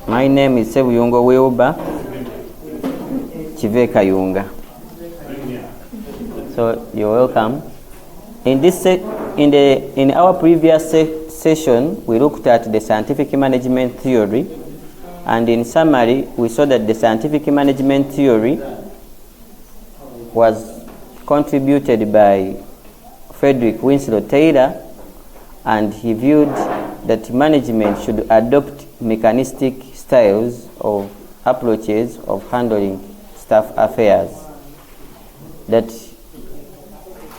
My name is Ssebuyungo Wilber Kivekayunga. So you're welcome. In our previous session, we looked at the scientific management theory, and in summary, we saw that the scientific management theory was contributed by Frederick Winslow Taylor, and he viewed that management should adopt mechanistic styles of approaches of handling staff affairs.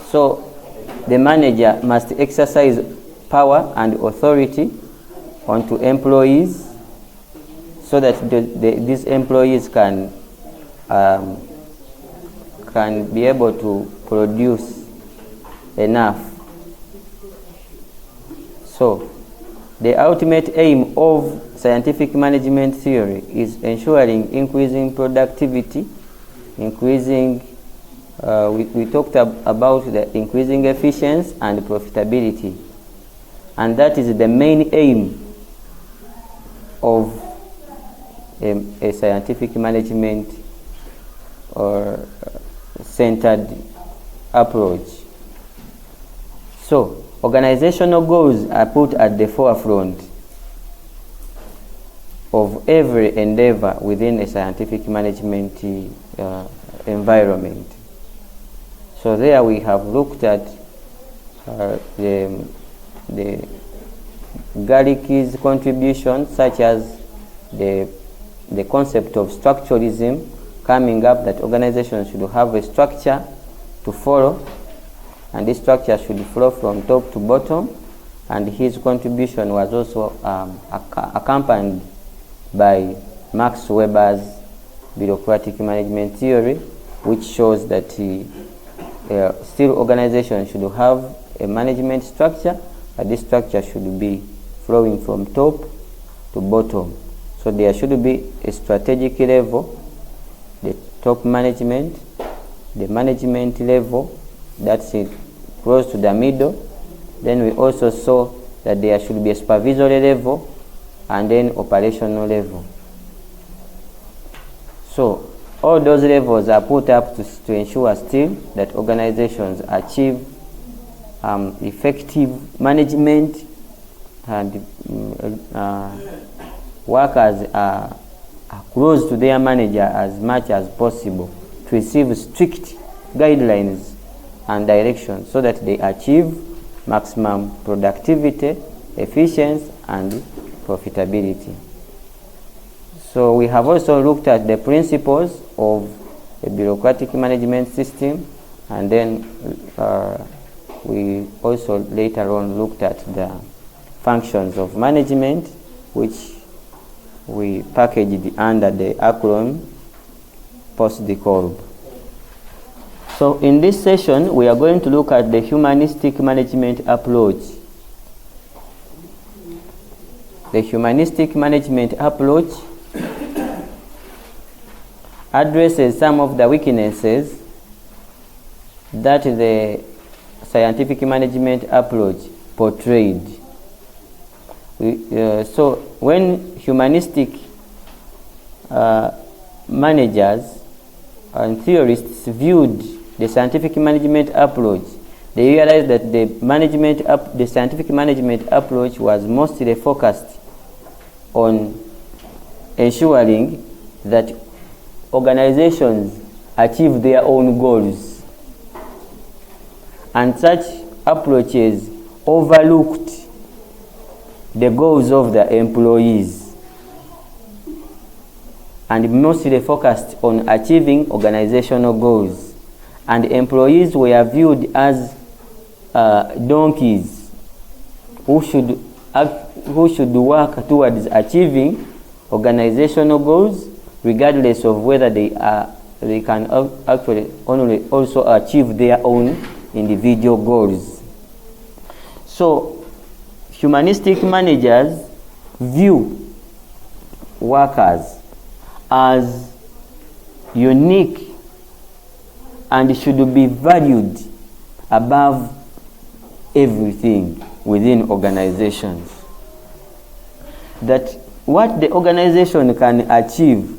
So the manager must exercise power and authority onto employees so that these employees can be able to produce enough. So the ultimate aim of scientific management theory is ensuring increasing productivity, we talked about the increasing efficiency and profitability, and that is the main aim of a scientific management or centered approach. So organizational goals are put at the forefront of every endeavor within a scientific management environment. So there we have looked at the Garrick's contributions, such as the concept of structuralism, coming up that organizations should have a structure to follow, and this structure should flow from top to bottom. And his contribution was also accompanied by Max Weber's bureaucratic management theory, which shows that still organizations should have a management structure, but this structure should be flowing from top to bottom. So there should be a strategic level, the top management, the management level, that's it, close to the middle. Then we also saw that there should be a supervisory level and then operational level. So all those levels are put up to ensure still that organizations achieve effective management, and workers are close to their manager as much as possible to receive strict guidelines and direction so that they achieve maximum productivity, efficiency, and profitability. So we have also looked at the principles of a bureaucratic management system, and then we also later on looked at the functions of management, which we packaged under the acronym POST-DCORB. So in this session, we are going to look at the humanistic management approach. The humanistic management approach addresses some of the weaknesses that the scientific management approach portrayed. So when humanistic managers and theorists viewed the scientific management approach, they realized that the scientific management approach was mostly focused on ensuring that organizations achieve their own goals, and such approaches overlooked the goals of the employees and mostly focused on achieving organizational goals. And employees were viewed as donkeys who should work towards achieving organizational goals, regardless of whether they can actually only also achieve their own individual goals. So humanistic managers view workers as unique and should be valued above everything within organizations. That what the organization can achieve,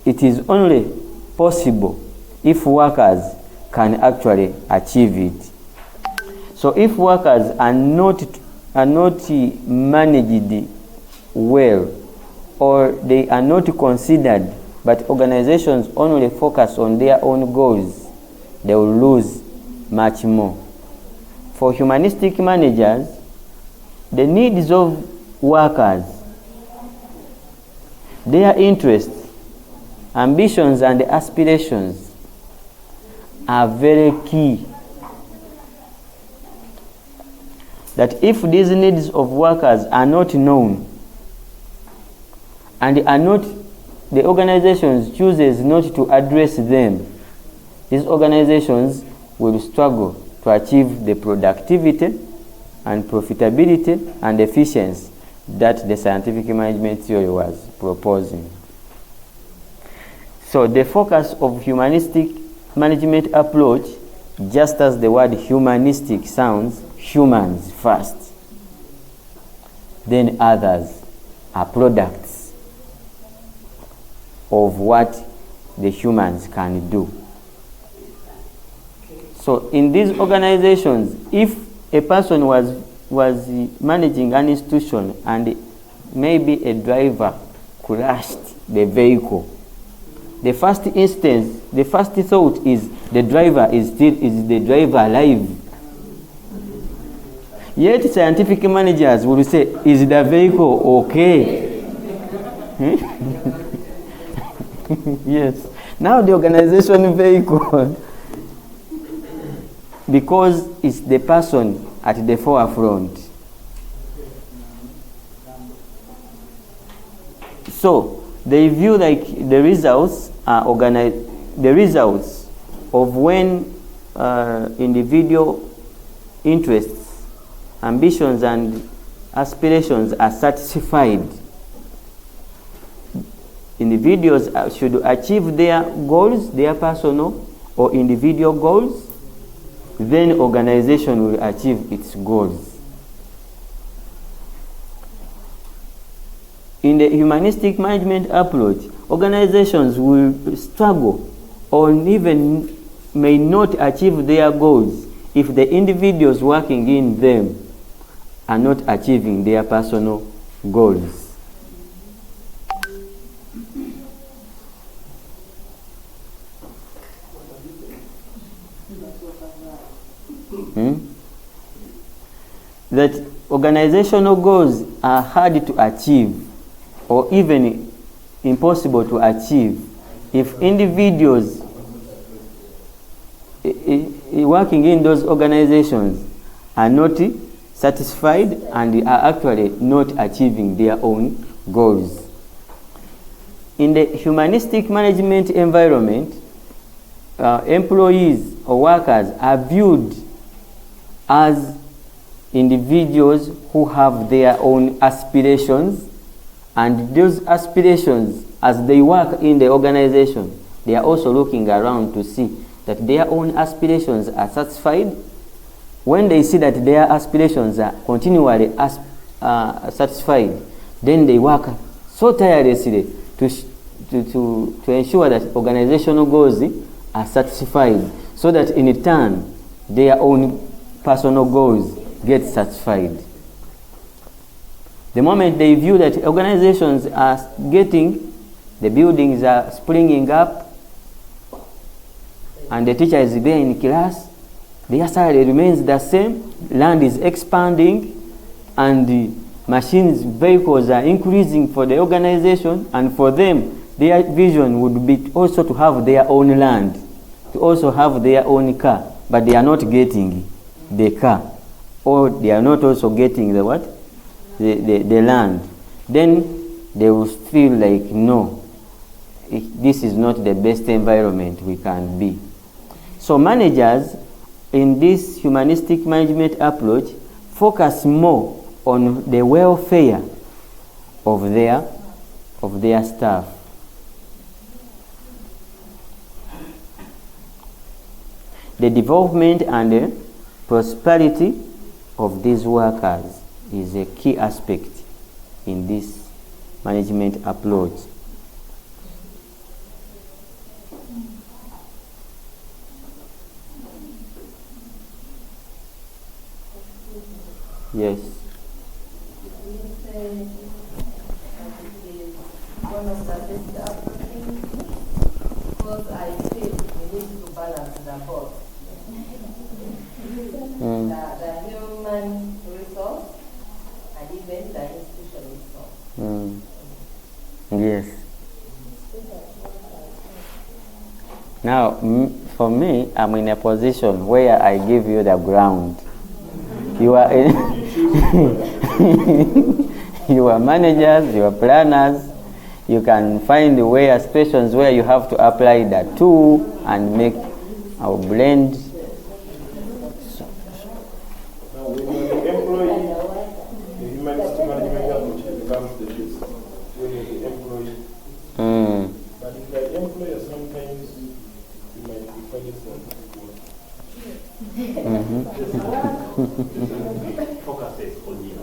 it is only possible if workers can actually achieve it. So if workers are not managed well, or they are not considered, but organizations only focus on their own goals, they will lose much more. For humanistic managers, the needs of workers, their interests, ambitions, and aspirations are very key. That if these needs of workers are not known, and are not, the organizations chooses not to address them, these organizations will struggle to achieve the productivity and profitability and efficiency that the scientific management theory was proposing. So the focus of humanistic management approach, just as the word humanistic sounds, humans first, then others are products of what the humans can do. So in these organizations, if a person was managing an institution and maybe a driver crashed the vehicle, the first thought is the driver is the driver alive? Yet scientific managers will say, is the vehicle okay? Yes. Now the organization vehicle, because it's the person at the forefront. So they view like the results are the results of when individual interests, ambitions, and aspirations are satisfied. Individuals should achieve their goals, their personal or individual goals, then organization will achieve its goals. In the humanistic management approach, organizations will struggle or even may not achieve their goals if the individuals working in them are not achieving their personal goals. That organizational goals are hard to achieve or even impossible to achieve if individuals working in those organizations are not satisfied and are actually not achieving their own goals. In the humanistic management environment, employees or workers are viewed as individuals who have their own aspirations, and those aspirations, as they work in the organization, they are also looking around to see that their own aspirations are satisfied. When they see that their aspirations are continually satisfied, then they work so tirelessly to ensure that organizational goals are satisfied, so that in turn their own personal goals get satisfied. The moment they view that organizations are getting, the buildings are springing up, and the teacher is there in class, their salary remains the same, land is expanding, and the machines, vehicles are increasing for the organization, and for them, their vision would be also to have their own land, to also have their own car, but they are not getting the car, or they are not also getting the what? The land. Then they will feel like, no, this is not the best environment we can be. So managers in this humanistic management approach focus more on the welfare of their staff. The development and the prosperity of these workers is a key aspect in this management approach. Yes. One of the best approaches, because I feel we need to balance the both. The human resource and even the institutional resource. Yes. Now, for me, I'm in a position where I give you the ground. You are you are managers, you are planners. You can find the way situations where you have to apply the tool and make our blend. Now, when you're the employee, the humanistic management approach becomes the best. When you're the employee. But if you're the employer, sometimes you might be finding some focuses on you.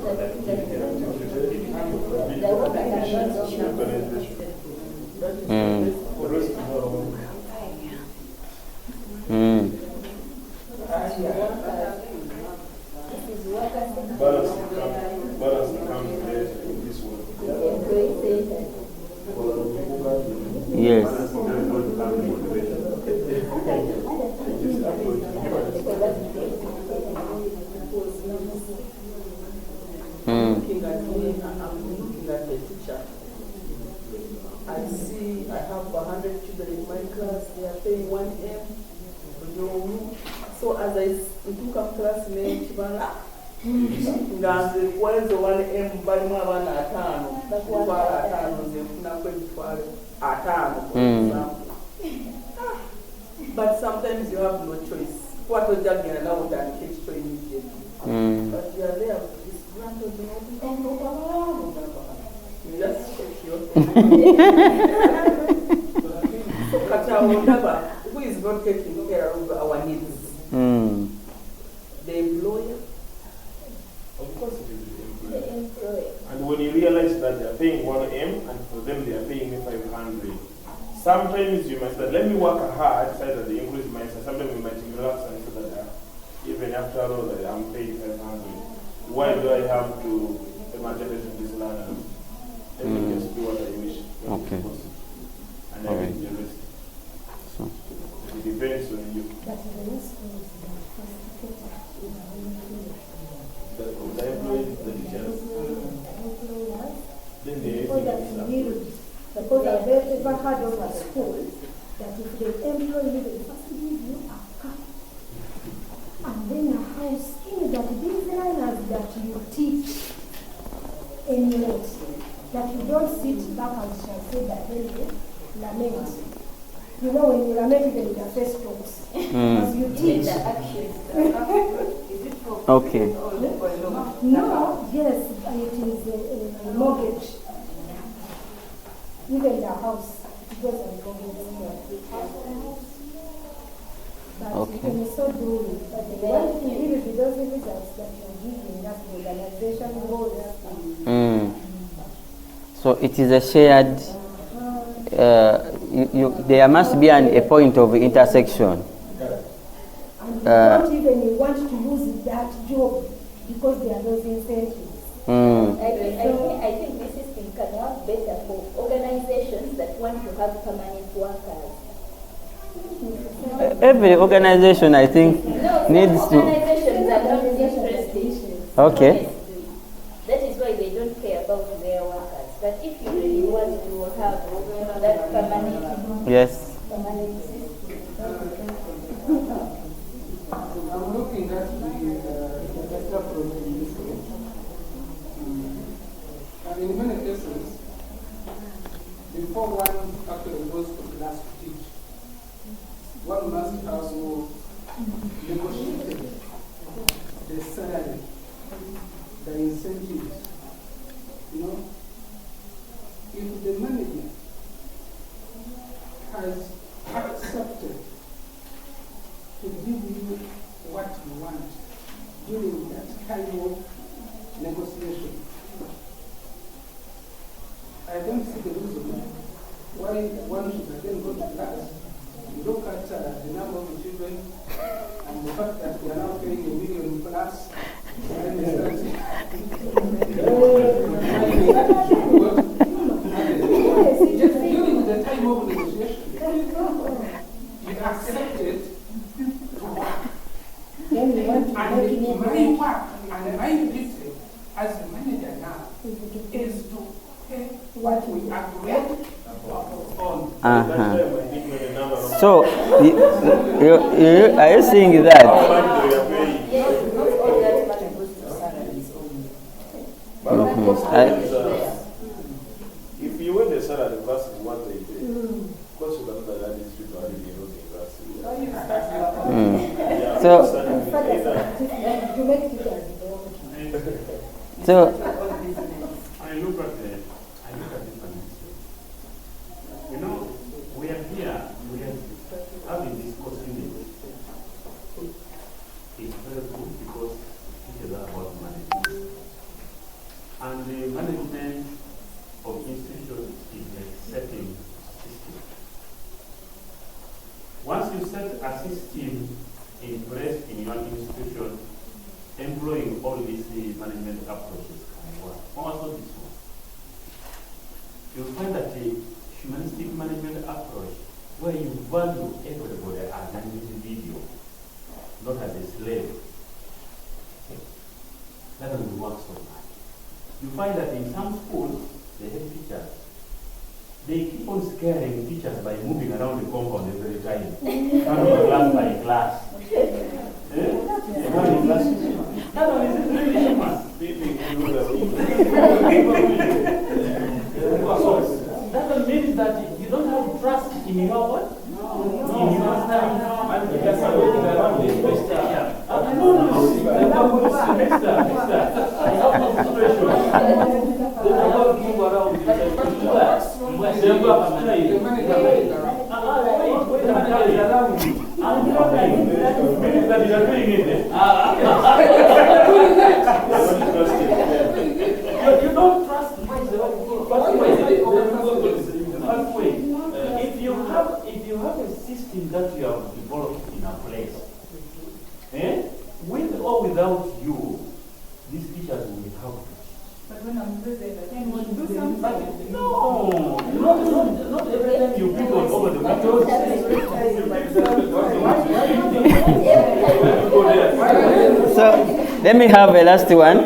Balance comes there in this one. Yes. Looking at the teacher. I see I have 100 children in my class, they are paying 1M. So as I took up classmates, nganze kwenze 1M balimu abana 5 kutwala 5 nze nfuna kwebitwale 5 but sometimes you have no choice. What would you get now than catch to immediately? But you are there with this grant of the you just check your so Kata who is not taking care of our needs? The employer? Of course it is the employer. And when you realize that they are paying 1M and for them they are paying me 500, sometimes you might say, let me work hard so that the increase might say, sometimes we might relax and say that even after all that I'm paid 500, why do I have to imagine this learner? Let me just do what I wish. Okay. And I will do the rest. So. It depends on you. The employees, the teachers, then because I've ever heard of a school that if the employee will first give you a car and then a house, in that these learners that you teach emulate, that you don't sit back and shall say that they lament. You know, when you lament, even in the face talks, as you teach. Okay. No, yes, it is a mortgage. Even the house, it goes on mortgage. But Okay. you can still do it. But the one thing, even with those results that you're giving, that's the organization goals. So it is a shared, there must be a point of intersection. And you don't even want to lose that job because there are those incentives. I think this system can work better for organizations that want to have permanent workers. Every organization, I think, needs to. Organizations are not interested. Okay. Honestly. That is why they don't care about their workers. But if you really want to have that permanent, Yes. permanent system. I'm looking at the data project in this way. And in many cases, before one actually goes to class to teach, one must also negotiate the salary, the incentives. You know, if the manager has accepted to give you what you want during that kind of negotiation, why one should again go to class, you look at the number of children and the fact that we are now paying $1 million plus. And during the time of negotiation, you accepted to work. Then we want to And make it my work and my duty as a manager now is to pay what we agreed on. Uh-huh. So, are you saying that? How much do you pay? Not all that money goes to salaries only. But of course, if you win the salary versus what they pay, of course you know that is usually the losing class. So, to make teachers so I look at it financially. You know, we are having this course unit. It's very good because it is about management. And the management of institutions is a setting system. Once you set a system in place in your institution, employing all these management approaches can work. Also this one. You'll find that the humanistic management approach, where you value everybody as an individual, not as a slave, that doesn't work so much. You find that in some schools, the head teachers, they keep on scaring teachers by moving around the compound every time, coming class by class. That one is really humorous. That means that you don't have trust in your what? In your staff. And you are something around the semester. I have no situation. They will move around. You don't trust if you have a system that you have developed in a place, with or without you, these teachers will help. But when I'm present, I can want to do something. No, not every time you pick on over the methods. So, let me have a last one.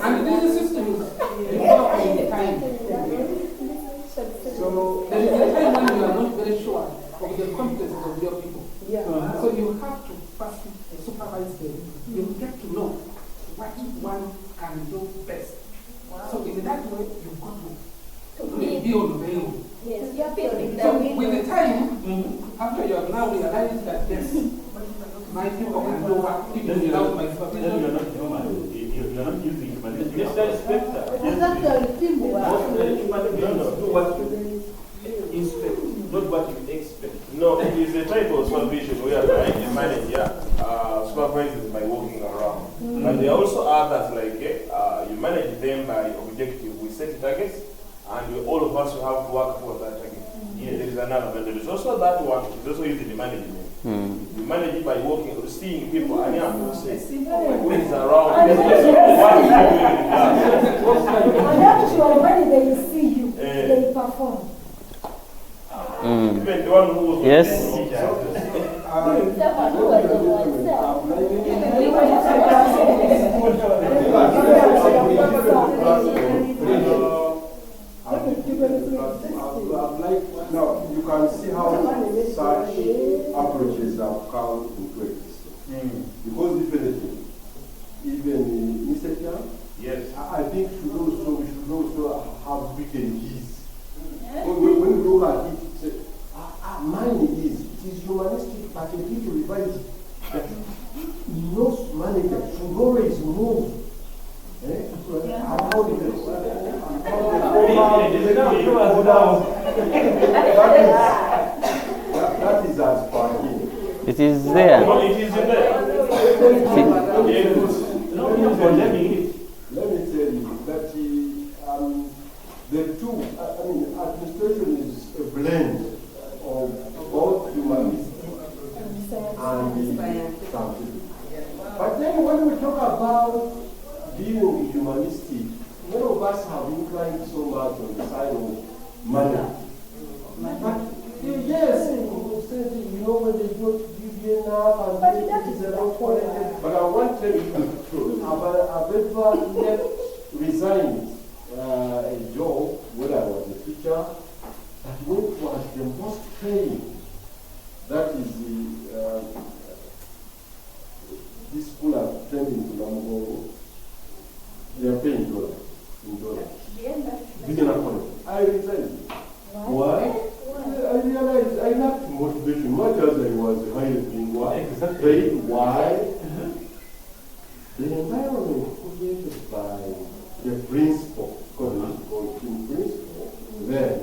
And these systems develop in time. So there is a time when you are not very sure of the competence of your people. So you have to first supervise them. You get to know what one can do best. So in that way, you got to be on the way. Yes, you are building So with the time, after you have now realized that yes, my people can do what people without my Then supervision. you are not human. You are not using humanity. Mr. Inspector, Do what you inspect, not what you expect. no, it is a type of supervision where the manager supervises by walking around. But there are also others like you manage them by objective. We set targets, and all of us will have to work towards that target. Yes. There is another, but there is also that one. It's also used in the management. You manage it by walking, seeing people, and you have to say who is around. What is he doing in class? and actually, when they see you, they perform. Even the one who was Yes. someone who was on oneself. Now, you can see how such approaches have come into existence. Because definitely, even in Instagram, Yes. I think we should also have written keys. When we look at it, say, mine it is humanistic, but a little revised. That no manager should always move. Around the that is as It is there. No, it is in there. No, you're condemning it. Let me tell you that the two, I mean, administration is a blend of both humanistic and scientific. But then when we talk about being humanistic, none of us have inclined so much on the side of money. But yes, you know, when they don't give you enough and that is a lot connected. But I want to tell you the truth. I've ever resigned a job where I was a teacher, but what was the most paying? That is this school I've trained in Nkumba. They are paying dollars. In dollars. Beginner college. I resigned. Why? I realized I lacked motivation. Not just I was hired in why? Exactly. Why? The environment created by the principal, because it's called principal, then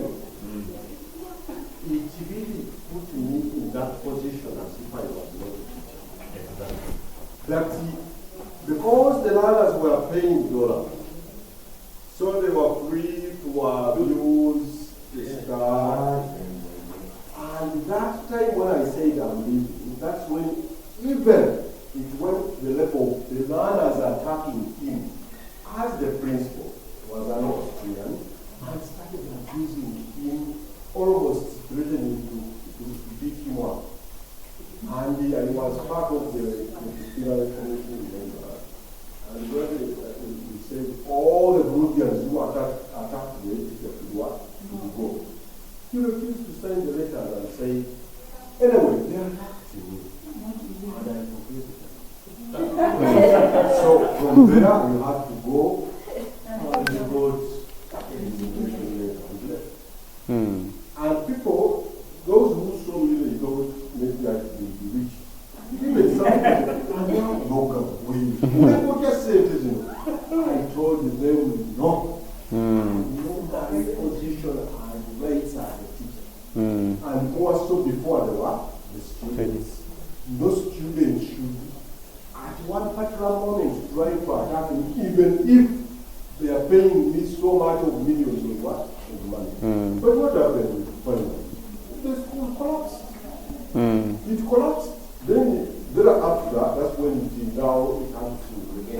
it really put me in that position as if I was not a teacher. That because the learners were paying dollars, so they were free to use the staff. And that time when I said I'm leaving, that's when even it went to the level of the learners attacking him as the principal was an Austrian and started abusing him, almost threatening to beat him up. And he was part of the disciplinary committee member. And when he said all the Burundians who attacked the what to go. He refused to sign the letter and say, anyway, they attacked me. And I forgave them. So from there, you have to go and you got immigration letter and left. And people, those who saw me, they don't make that they be rich. Even some people are now local. People just say it, isn't it? I told them no. No my position and rights as a teacher. And also before the students. No student should at one particular moment try to attack me, even if they are paying me so much of millions of what? Of money. But what happened with finally? The school collapsed. It collapsed. Then after that, that's when now it had to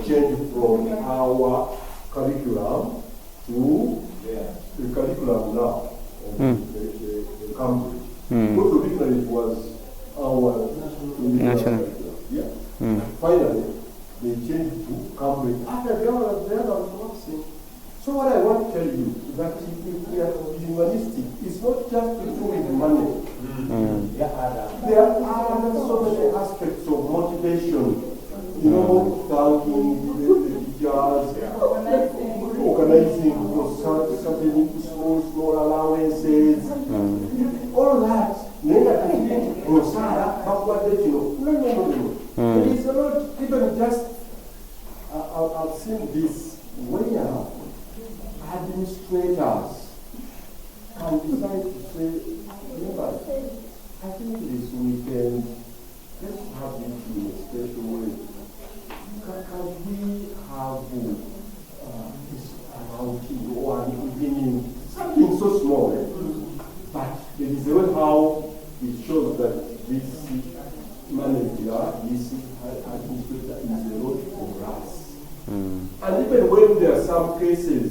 change from our curriculum to the curriculum now of the Cambridge. Because originally it was our national curriculum. Yeah. Finally, they changed to Cambridge. After they are collapsing. So what I want to tell you is that if we are humanistic, it's not just to do with money. There are so many aspects of motivation. You know, thanking the teachers, organizing for certain small allowances, all that. Negative, Rosara, backward, no. There is a lot, even just, I've seen this where administrators can decide to say, I think this weekend, let's have it in a special way. Can we have this outing or an evening, something so small, but there is a way how it shows that this manager, this administrator is a lot for us. And even when there are some cases,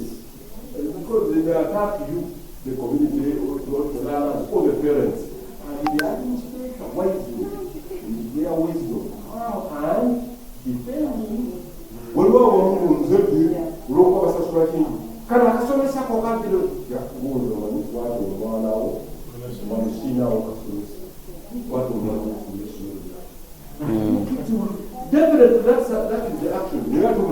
because they may attack you, the community, or the learners, or the parents, and the administrator wisely, with their wisdom, and defending. When we are on the road, we are striking. Can I have some sako kabilo? Ya, wewe ndio wanao, wanashina wakasulusi. Watu wanao kufundisha. Definitely, that is the action. You have to